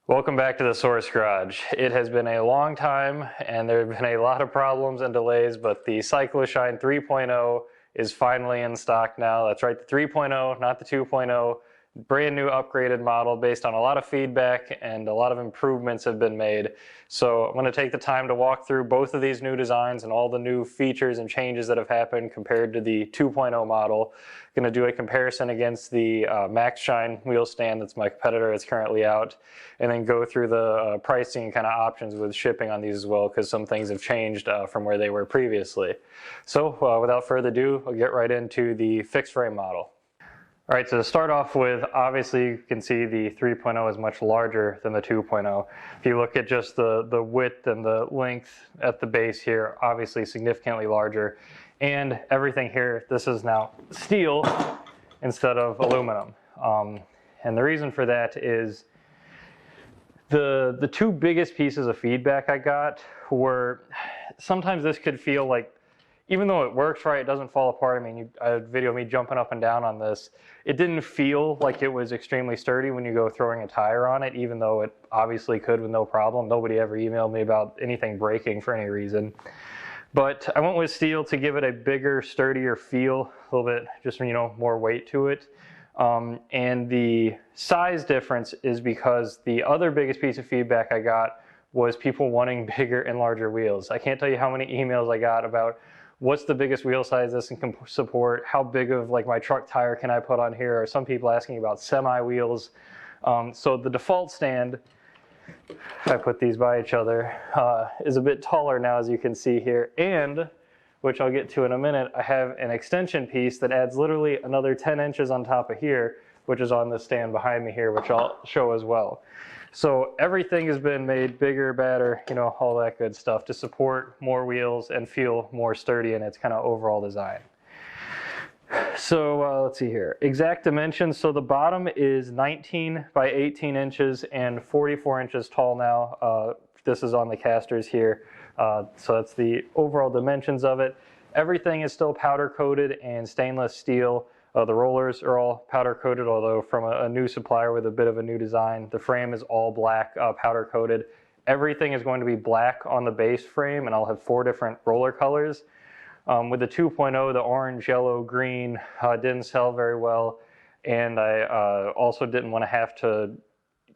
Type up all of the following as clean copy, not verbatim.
Welcome back to the Source Garage. It has been a long time and there have been a lot of problems and delays, but the CycloShine 3.0 is finally in stock now. That's right, the 3.0, not the 2.0. Brand new upgraded model based on a lot of feedback and a lot of improvements have been made. So I'm going to take the time to walk through both of these new designs and all the new features and changes that have happened compared to the 2.0 model. I'm going to do a comparison against the Maxshine wheel stand that's my competitor that's currently out, and then go through the pricing and kind of options with shipping on these as well, because some things have changed from where they were previously. So without further ado, I'll get right into the fixed frame model. All right, so to start off with, obviously you can see the 3.0 is much larger than the 2.0. If you look at just the width and the length at the base here, obviously significantly larger. And everything here, this is now steel instead of aluminum. And the reason for that is the two biggest pieces of feedback I got were sometimes this could feel like, even though it works right, it doesn't fall apart. I mean, I had a video of me jumping up and down on this. It didn't feel like it was extremely sturdy when you go throwing a tire on it, even though it obviously could with no problem. Nobody ever emailed me about anything breaking for any reason. But I went with steel to give it a bigger, sturdier feel, a little bit, just, you know, more weight to it. And the size difference is because the other biggest piece of feedback I got was people wanting bigger and larger wheels. I can't tell you how many emails I got about what's the biggest wheel size this can support, how big of like my truck tire can I put on here, or some people asking about semi wheels. So the default stand, I put these by each other, is a bit taller now, as you can see here, and which I'll get to in a minute, I have an extension piece that adds literally another 10 inches on top of here, which is on the stand behind me here, which I'll show as well. So everything has been made bigger, badder, you know, all that good stuff to support more wheels and feel more sturdy in its kind of overall design. So let's see here. Exact dimensions. So the bottom is 19 by 18 inches and 44 inches tall now. This is on the casters here. So that's the overall dimensions of it. Everything is still powder coated and stainless steel. The rollers are all powder coated, although from a new supplier with a bit of a new design. The frame is all black, powder coated. Everything is going to be black on the base frame, and I'll have 4 different roller colors. With the 2.0, the orange, yellow, green didn't sell very well, and I also didn't want to have to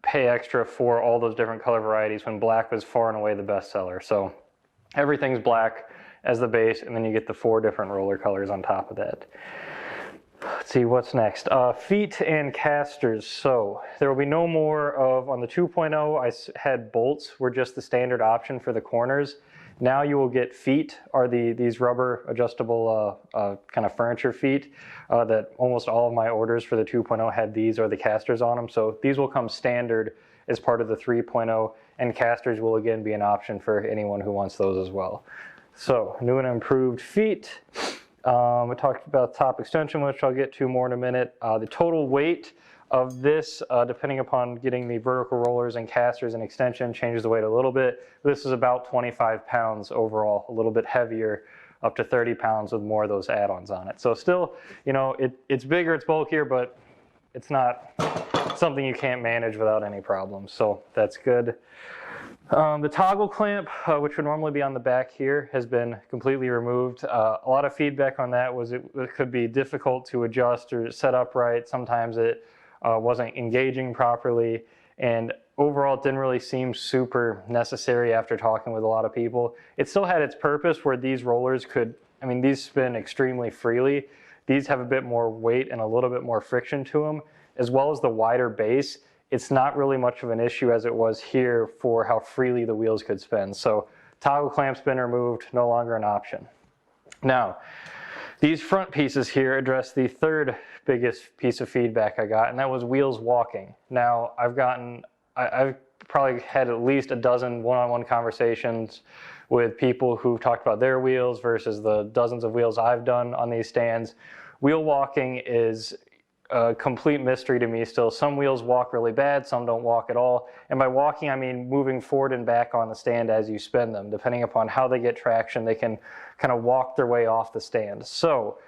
pay extra for all those different color varieties when black was far and away the best seller. So everything's black as the base, and then you get the 4 different roller colors on top of that. Let's see what's next. Feet and casters. So there will be no more of, on the 2.0, I had bolts were just the standard option for the corners. Now you will get feet, are these rubber adjustable kind of furniture feet that almost all of my orders for the 2.0 had these or the casters on them. So these will come standard as part of the 3.0, and casters will again be an option for anyone who wants those as well. So new and improved feet. We talked about top extension, which I'll get to more in a minute. The total weight of this, depending upon getting the vertical rollers and casters and extension, changes the weight a little bit. This is about 25 pounds overall, a little bit heavier, up to 30 pounds with more of those add-ons on it. So still, you know, it's bigger, it's bulkier, but it's not something you can't manage without any problems. So that's good. The toggle clamp, which would normally be on the back here, has been completely removed. A lot of feedback on that was it could be difficult to adjust or set up right. Sometimes it wasn't engaging properly, and overall it didn't really seem super necessary after talking with a lot of people. It still had its purpose where these rollers could, I mean, these spin extremely freely. These have a bit more weight and a little bit more friction to them, as well as the wider base. It's not really much of an issue as it was here for how freely the wheels could spin. So toggle clamp's been removed, no longer an option. Now, these front pieces here address the third biggest piece of feedback I got, and that was wheels walking. Now, I've probably had at least a dozen one-on-one conversations with people who've talked about their wheels versus the dozens of wheels I've done on these stands. Wheel walking is a complete mystery to me still. Some wheels walk really bad, some don't walk at all. And by walking, I mean moving forward and back on the stand as you spin them. Depending upon how they get traction, they can kind of walk their way off the stand. So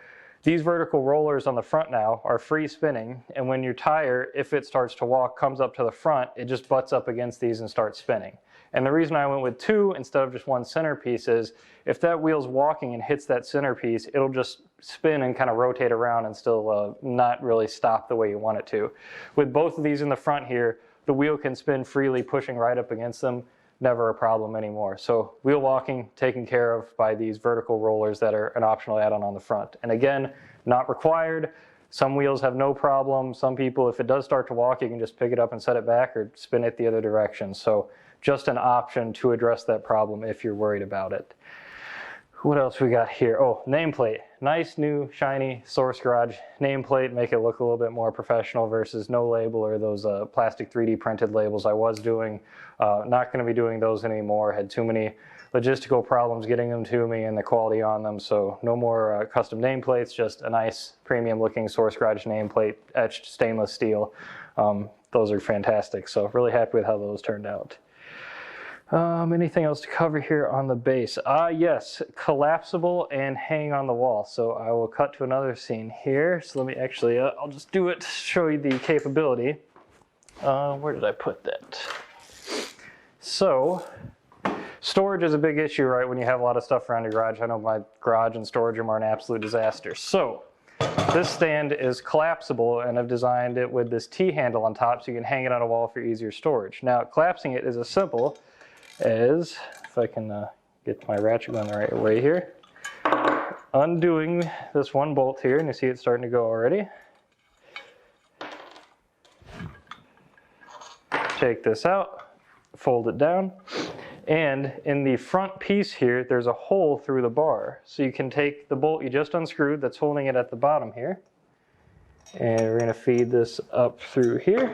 These vertical rollers on the front now are free spinning, and when your tire, if it starts to walk, comes up to the front, it just butts up against these and starts spinning. And the reason I went with 2 instead of just 1 centerpiece is if that wheel's walking and hits that centerpiece, it'll just spin and kind of rotate around and still not really stop the way you want it to. With both of these in the front here, the wheel can spin freely, pushing right up against them. Never a problem anymore. So wheel walking taken care of by these vertical rollers that are an optional add-on on the front. And again, not required. Some wheels have no problem. Some people, if it does start to walk, you can just pick it up and set it back or spin it the other direction. So just an option to address that problem if you're worried about it. What else we got here? Oh, nameplate. Nice new shiny Source Garage nameplate. Make it look a little bit more professional versus no label or those plastic 3D printed labels I was doing. Not going to be doing those anymore. Had too many logistical problems getting them to me and the quality on them. So no more custom nameplates, just a nice premium looking Source Garage nameplate, etched stainless steel. Those are fantastic. So really happy with how those turned out. Anything else to cover here on the base? Yes, collapsible and hang on the wall. So I will cut to another scene here. So let me actually, I'll just do it to show you the capability. Where did I put that? So, storage is a big issue, right, when you have a lot of stuff around your garage. I know my garage and storage room are an absolute disaster. So, this stand is collapsible, and I've designed it with this T-handle on top so you can hang it on a wall for easier storage. Now, collapsing it is as simple as, if I can get my ratchet going the right way here, undoing this one bolt here, and you see it's starting to go already. Take this out, fold it down, and in the front piece here, there's a hole through the bar. So you can take the bolt you just unscrewed that's holding it at the bottom here, and we're going to feed this up through here.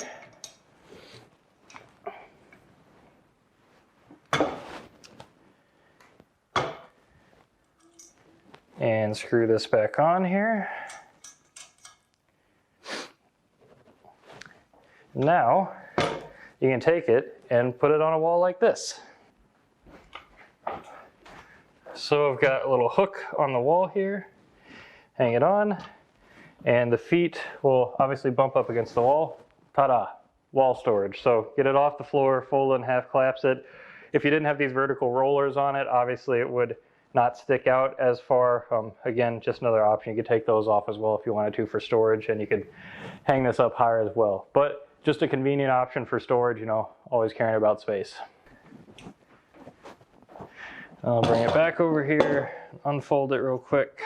And screw this back on here. Now, you can take it and put it on a wall like this. So I've got a little hook on the wall here, hang it on, and the feet will obviously bump up against the wall. Ta-da, wall storage. So get it off the floor, fold it in half, collapse it. If you didn't have these vertical rollers on it, obviously it would not stick out as far. Again, just another option. You could take those off as well if you wanted to for storage, and you could hang this up higher as well. But just a convenient option for storage, you know, always caring about space. I'll bring it back over here, unfold it real quick.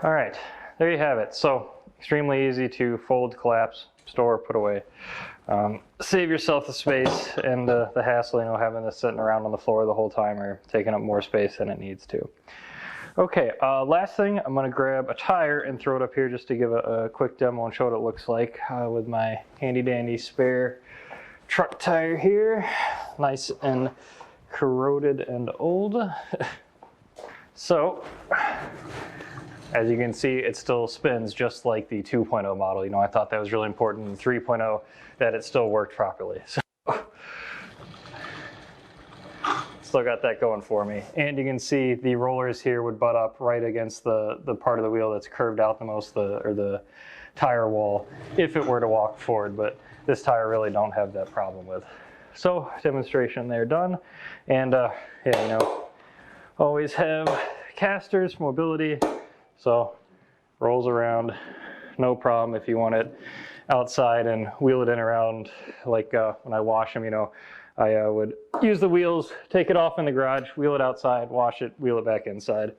All right, there you have it. So extremely easy to fold, collapse, store, put away. Save yourself the space and the hassle, you know, having this sitting around on the floor the whole time or taking up more space than it needs to. Okay, last thing, I'm going to grab a tire and throw it up here just to give a quick demo and show what it looks like with my handy dandy spare truck tire here. Nice and corroded and old. So, as you can see, it still spins just like the 2.0 model. You know, I thought that was really important in 3.0 that it still worked properly. So, still got that going for me. And you can see the rollers here would butt up right against the part of the wheel that's curved out the most, or the tire wall, if it were to walk forward. But this tire really don't have that problem with. So, demonstration there done. And yeah, you know, always have casters, mobility. So rolls around, no problem if you want it outside and wheel it in around. Like when I wash them, you know, I would use the wheels, take it off in the garage, wheel it outside, wash it, wheel it back inside.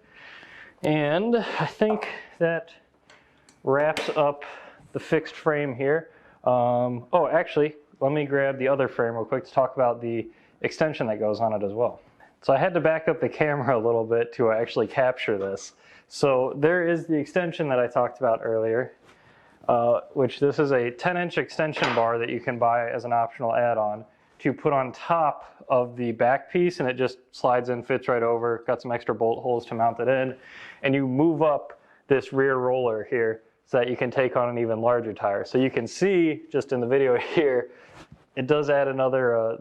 And I think that wraps up the fixed frame here. Oh, actually, let me grab the other frame real quick to talk about the extension that goes on it as well. So I had to back up the camera a little bit to actually capture this. So there is the extension that I talked about earlier, which this is a 10-inch extension bar that you can buy as an optional add-on to put on top of the back piece, and it just slides in, fits right over, got some extra bolt holes to mount it in, and you move up this rear roller here so that you can take on an even larger tire. So you can see just in the video here, it does add another,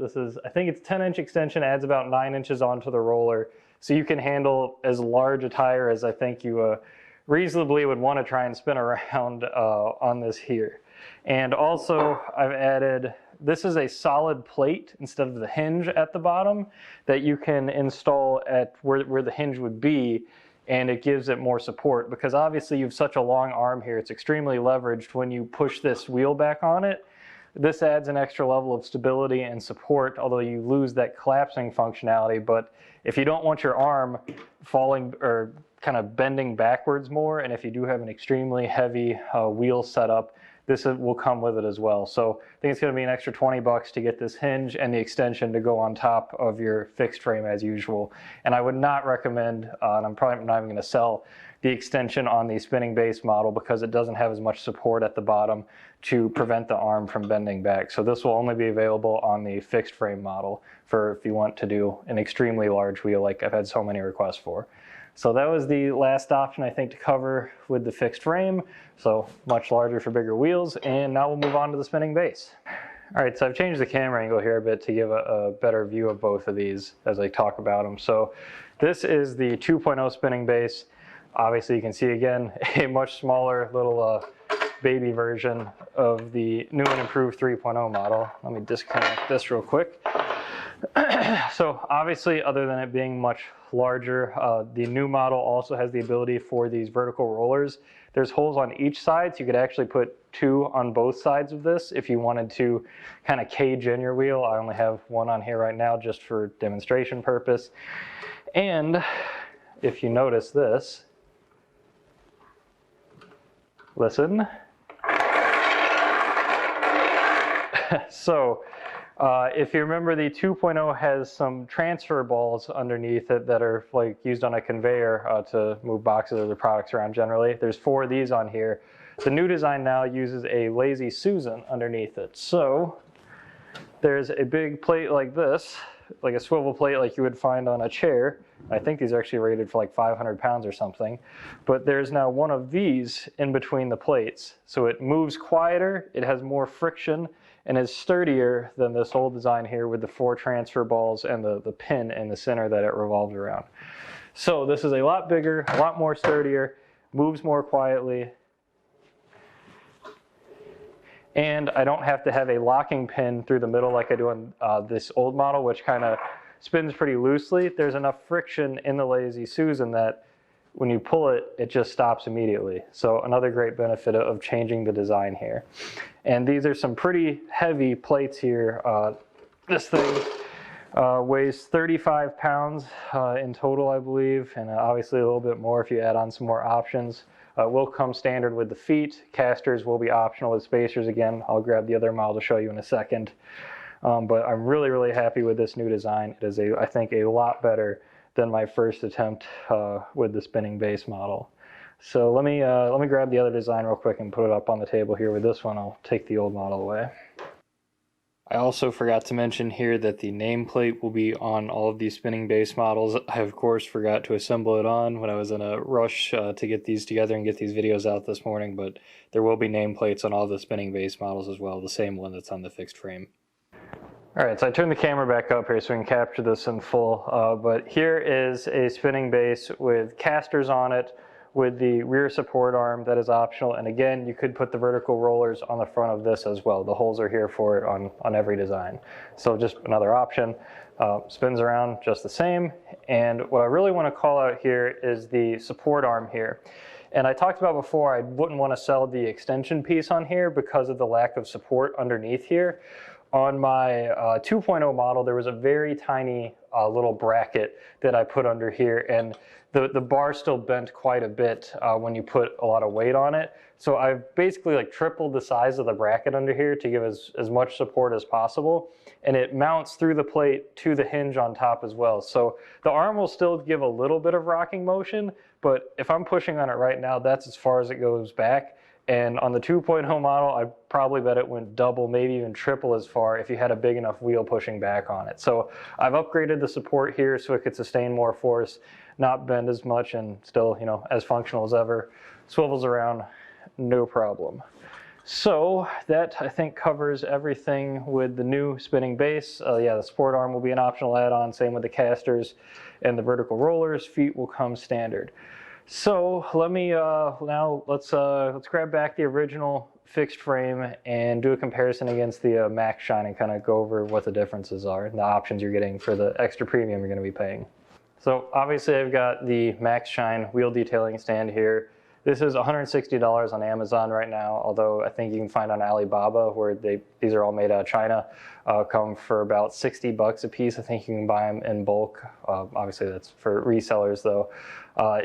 I think it's 10-inch extension, adds about 9 inches onto the roller. So you can handle as large a tire as I think you reasonably would want to try and spin around on this here. And also I've added, this is a solid plate instead of the hinge at the bottom that you can install at where the hinge would be, and it gives it more support because obviously you have such a long arm here, it's extremely leveraged when you push this wheel back on it. This adds an extra level of stability and support, although you lose that collapsing functionality. But if you don't want your arm falling or kind of bending backwards more, and if you do have an extremely heavy wheel setup, this will come with it as well. So I think it's going to be an extra $20 to get this hinge and the extension to go on top of your fixed frame as usual. And I would not recommend, and I'm probably not even going to sell the extension on the spinning base model because it doesn't have as much support at the bottom to prevent the arm from bending back. So this will only be available on the fixed frame model for if you want to do an extremely large wheel like I've had so many requests for. So that was the last option I think to cover with the fixed frame. So much larger for bigger wheels. And now we'll move on to the spinning base. All right, so I've changed the camera angle here a bit to give a better view of both of these as I talk about them. So this is the 2.0 spinning base. Obviously you can see again a much smaller little baby version of the new and improved 3.0 model. Let me disconnect this real quick. So obviously, other than it being much larger, the new model also has the ability for these vertical rollers. There's holes on each side, so you could actually put 2 on both sides of this if you wanted to kind of cage in your wheel. I only have 1 on here right now just for demonstration purpose. And if you notice this, listen. So if you remember, the 2.0 has some transfer balls underneath it that are like used on a conveyor to move boxes or the products around generally. There's 4 of these on here. The new design now uses a Lazy Susan underneath it. So there's a big plate like this, like a swivel plate like you would find on a chair. I think these are actually rated for like 500 pounds or something. But there's now one of these in between the plates. So it moves quieter, it has more friction, and is sturdier than this old design here with the 4 transfer balls and the pin in the center that it revolves around. So this is a lot bigger, a lot more sturdier, moves more quietly, and I don't have to have a locking pin through the middle like I do on this old model, which kind of spins pretty loosely. There's enough friction in the Lazy Susan that when you pull it, it just stops immediately. So another great benefit of changing the design here. And these are some pretty heavy plates here. This thing weighs 35 pounds in total, I believe, and obviously a little bit more if you add on some more options. Will come standard with the feet. Casters will be optional with spacers again. I'll grab the other model to show you in a second. But I'm really, really happy with this new design. It is, I think, a lot better than my first attempt with the spinning base model. So let me grab the other design real quick and put it up on the table here. With this one, I'll take the old model away. I also forgot to mention here that the nameplate will be on all of these spinning base models. I, of course, forgot to assemble it on when I was in a rush to get these together and get these videos out this morning, but there will be nameplates on all the spinning base models as well, the same one that's on the fixed frame. All right, so I turned the camera back up here so we can capture this in full, but here is a spinning base with casters on it with the rear support arm that is optional, and again, you could put the vertical rollers on the front of this as well. The holes are here for it on every design. So just another option. Spins around just the same, and what I really want to call out here is the support arm here. And I talked about before, I wouldn't want to sell the extension piece on here because of the lack of support underneath here. On my 2.0 model, there was a very tiny little bracket that I put under here, and the bar still bent quite a bit when you put a lot of weight on it. So I've basically like tripled the size of the bracket under here to give as much support as possible. And it mounts through the plate to the hinge on top as well. So the arm will still give a little bit of rocking motion, but if I'm pushing on it right now, that's as far as it goes back. And on the 2.0 model, I probably bet it went double, maybe even triple as far if you had a big enough wheel pushing back on it. So I've upgraded the support here so it could sustain more force, not bend as much, and still, you know, as functional as ever. Swivels around no problem. So that, I think, covers everything with the new spinning base. Yeah, the sport arm will be an optional add-on, same with the casters and the vertical rollers. Feet will come standard. So let me let's grab back the original fixed frame and do a comparison against the Maxshine and kind of go over what the differences are and the options you're getting for the extra premium you're going to be paying. So obviously I've got the Maxshine wheel detailing stand here. This is $160 on Amazon right now, although I think you can find on Alibaba, where these are all made out of China, come for about 60 bucks a piece. I think you can buy them in bulk. Obviously that's for resellers though.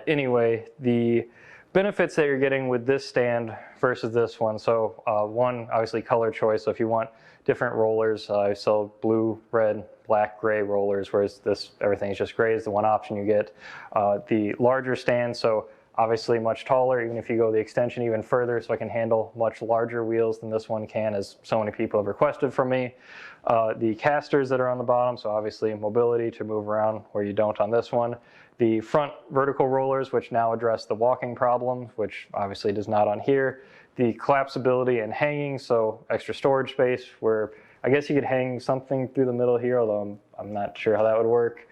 Anyway, the benefits that you're getting with this stand versus this one. So one, obviously color choice. So if you want different rollers, I sell blue, red, black, gray rollers, whereas this, everything is just gray is the one option you get. The larger stand, so obviously much taller, even if you go the extension even further, so I can handle much larger wheels than this one can, as so many people have requested from me. The casters that are on the bottom, so obviously mobility to move around where you don't on this one. The front vertical rollers, which now address the walking problem, which obviously does not on here. The collapsibility and hanging, so extra storage space, where I guess you could hang something through the middle here, although I'm not sure how that would work.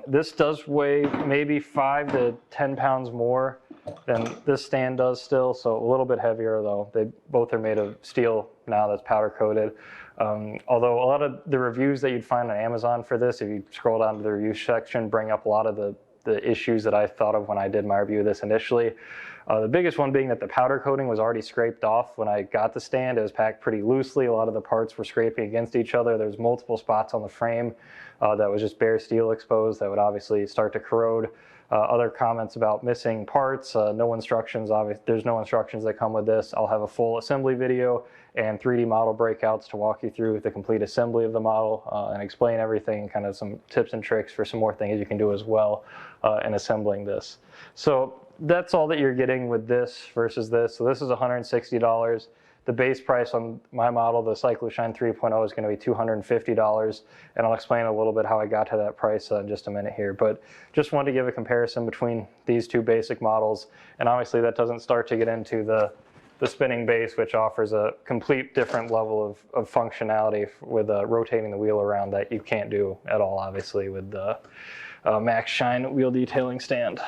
This does weigh maybe 5 to 10 pounds more than this stand does still, so a little bit heavier though. They both are made of steel now that's powder coated. Although a lot of the reviews that you'd find on Amazon for this, if you scroll down to the review section, bring up a lot of the issues that I thought of when I did my review of this initially. The biggest one being that the powder coating was already scraped off when I got the stand. It was packed pretty loosely. A lot of the parts were scraping against each other. There's multiple spots on the frame that was just bare steel exposed that would obviously start to corrode. Other comments about missing parts, no instructions. There's no instructions that come with this. I'll have a full assembly video and 3D model breakouts to walk you through the complete assembly of the model and explain everything, kind of some tips and tricks for some more things you can do as well in assembling this. So that's all that you're getting with this versus this. So this is $160. The base price on my model, the CycloShine 3.0, is going to be $250, and I'll explain a little bit how I got to that price in just a minute here. But just wanted to give a comparison between these two basic models, and obviously that doesn't start to get into the spinning base, which offers a complete different level of functionality with rotating the wheel around that you can't do at all, obviously, with the Maxshine wheel detailing stand.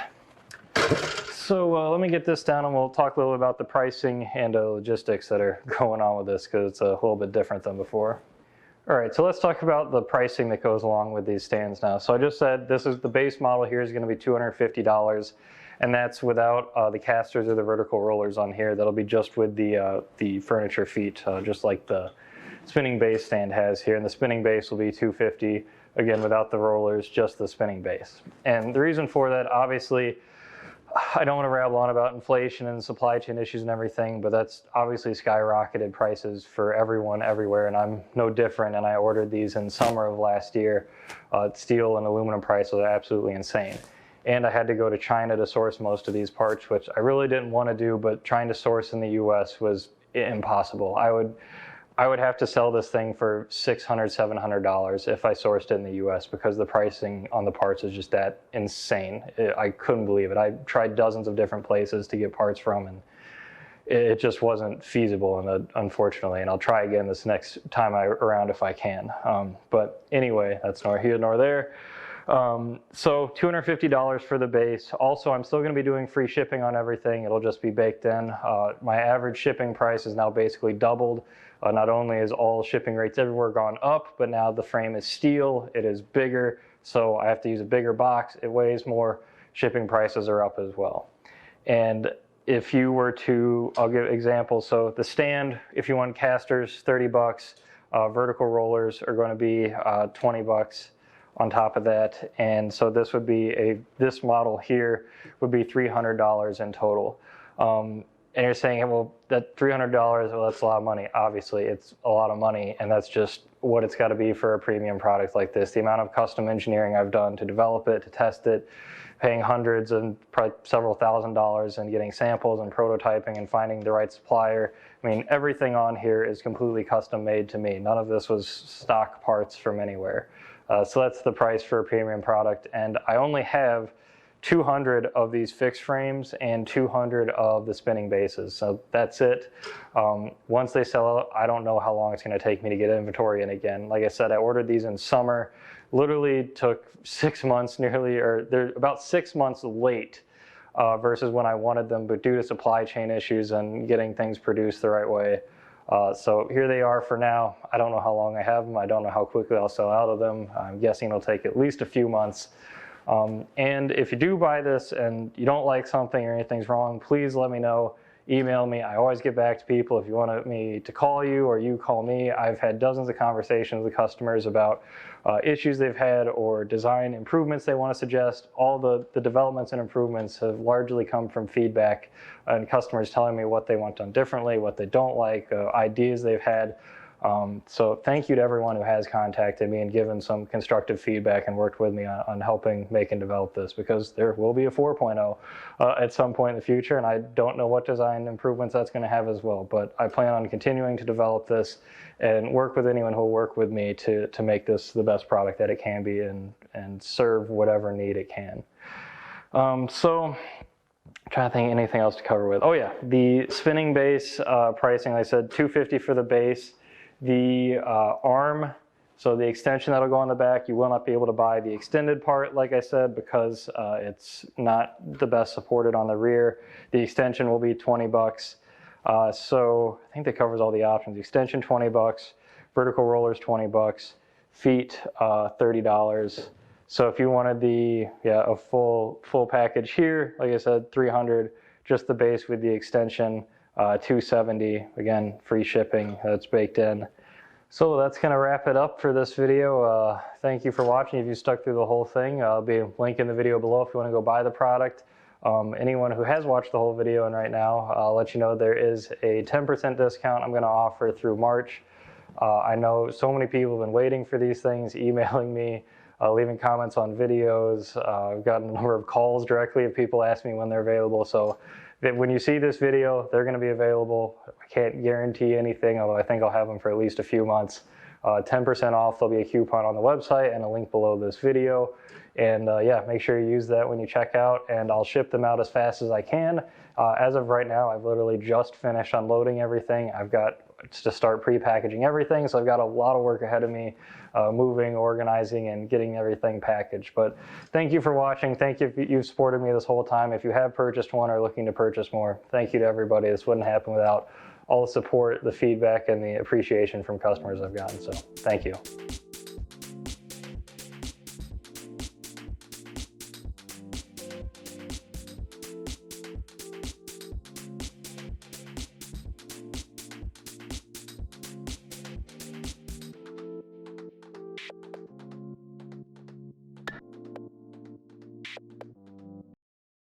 So let me get this down and we'll talk a little about the pricing and logistics that are going on with this, because it's a little bit different than before. All right, so let's talk about the pricing that goes along with these stands now. So I just said this is the base model here is going to be $250, and that's without the casters or the vertical rollers on here. That'll be just with the furniture feet, just like the spinning base stand has here. And the spinning base will be $250, again without the rollers, just the spinning base. And the reason for that, obviously, I don't want to ramble on about inflation and supply chain issues and everything, but that's obviously skyrocketed prices for everyone everywhere, and I'm no different. And I ordered these in summer of last year. Steel and aluminum prices are absolutely insane. And I had to go to China to source most of these parts, which I really didn't want to do, but trying to source in the US was impossible. I would have to sell this thing for $600, $700 if I sourced it in the US, because the pricing on the parts is just that insane. I couldn't believe it. I tried dozens of different places to get parts from, and it just wasn't feasible, and unfortunately, and I'll try again this next time around if I can. But anyway, that's nor here nor there. So $250 for the base. Also, I'm still going to be doing free shipping on everything. It'll just be baked in. My average shipping price is now basically doubled. Not only is all shipping rates everywhere gone up, but now the frame is steel, it is bigger, so I have to use a bigger box, it weighs more, shipping prices are up as well. And if you were to, I'll give examples, so the stand, if you want casters, 30 bucks, vertical rollers are going to be 20 bucks on top of that, and so this would be this model here would be $300 in total. And you're saying, well, that $300, well, that's a lot of money. Obviously, it's a lot of money, and that's just what it's got to be for a premium product like this. The amount of custom engineering I've done to develop it, to test it, paying hundreds and probably several $1,000s and getting samples and prototyping and finding the right supplier. I mean, everything on here is completely custom made to me. None of this was stock parts from anywhere. So that's the price for a premium product, and I only have 200 of these fixed frames and 200 of the spinning bases. So that's it. Once they sell out, I don't know how long it's going to take me to get inventory in again. Like I said, I ordered these in summer, literally took 6 months nearly, or they're about 6 months late versus when I wanted them, but due to supply chain issues and getting things produced the right way. So here they are for now. I don't know how long I have them. I don't know how quickly I'll sell out of them. I'm guessing it'll take at least a few months. And if you do buy this and you don't like something or anything's wrong, please let me know. Email me. I always get back to people. If you want me to call you or you call me, I've had dozens of conversations with customers about issues they've had or design improvements they want to suggest. All the developments and improvements have largely come from feedback and customers telling me what they want done differently, what they don't like, ideas they've had. So thank you to everyone who has contacted me and given some constructive feedback and worked with me on helping make and develop this, because there will be a 4.0 at some point in the future, and I don't know what design improvements that's going to have as well, but I plan on continuing to develop this and work with anyone who will work with me to make this the best product that it can be and serve whatever need it can. So I'm trying to think anything else to cover with. Oh yeah, the spinning base pricing, like I said, $250 for the base. The arm, so the extension that'll go on the back, you will not be able to buy the extended part, like I said, because it's not the best supported on the rear. The extension will be $20. So I think that covers all the options. The extension, $20. Vertical rollers, $20. Feet, $30. So if you wanted a full package here, like I said, $300. Just the base with the extension, $270. Again, free shipping, that's baked in. So that's going to wrap it up for this video. Thank you for watching. If you stuck through the whole thing, I'll be a link in the video below if you want to go buy the product. Anyone who has watched the whole video and right now, I'll let you know there is a 10% discount I'm going to offer through March. I know so many people have been waiting for these things, emailing me, leaving comments on videos. I've gotten a number of calls directly of people asking me when they're available. So when you see this video, they're going to be available. I can't guarantee anything, although I think I'll have them for at least a few months. 10% off, there'll be a coupon on the website and a link below this video. And yeah, make sure you use that when you check out, and I'll ship them out as fast as I can. As of right now, I've literally just finished unloading everything. I've got to start pre-packaging everything, so I've got a lot of work ahead of me, moving, organizing, and getting everything packaged. But thank you for watching. Thank you if you've supported me this whole time. If you have purchased one or looking to purchase more, thank you to everybody. This wouldn't happen without all the support, the feedback, and the appreciation from customers I've gotten. So thank you.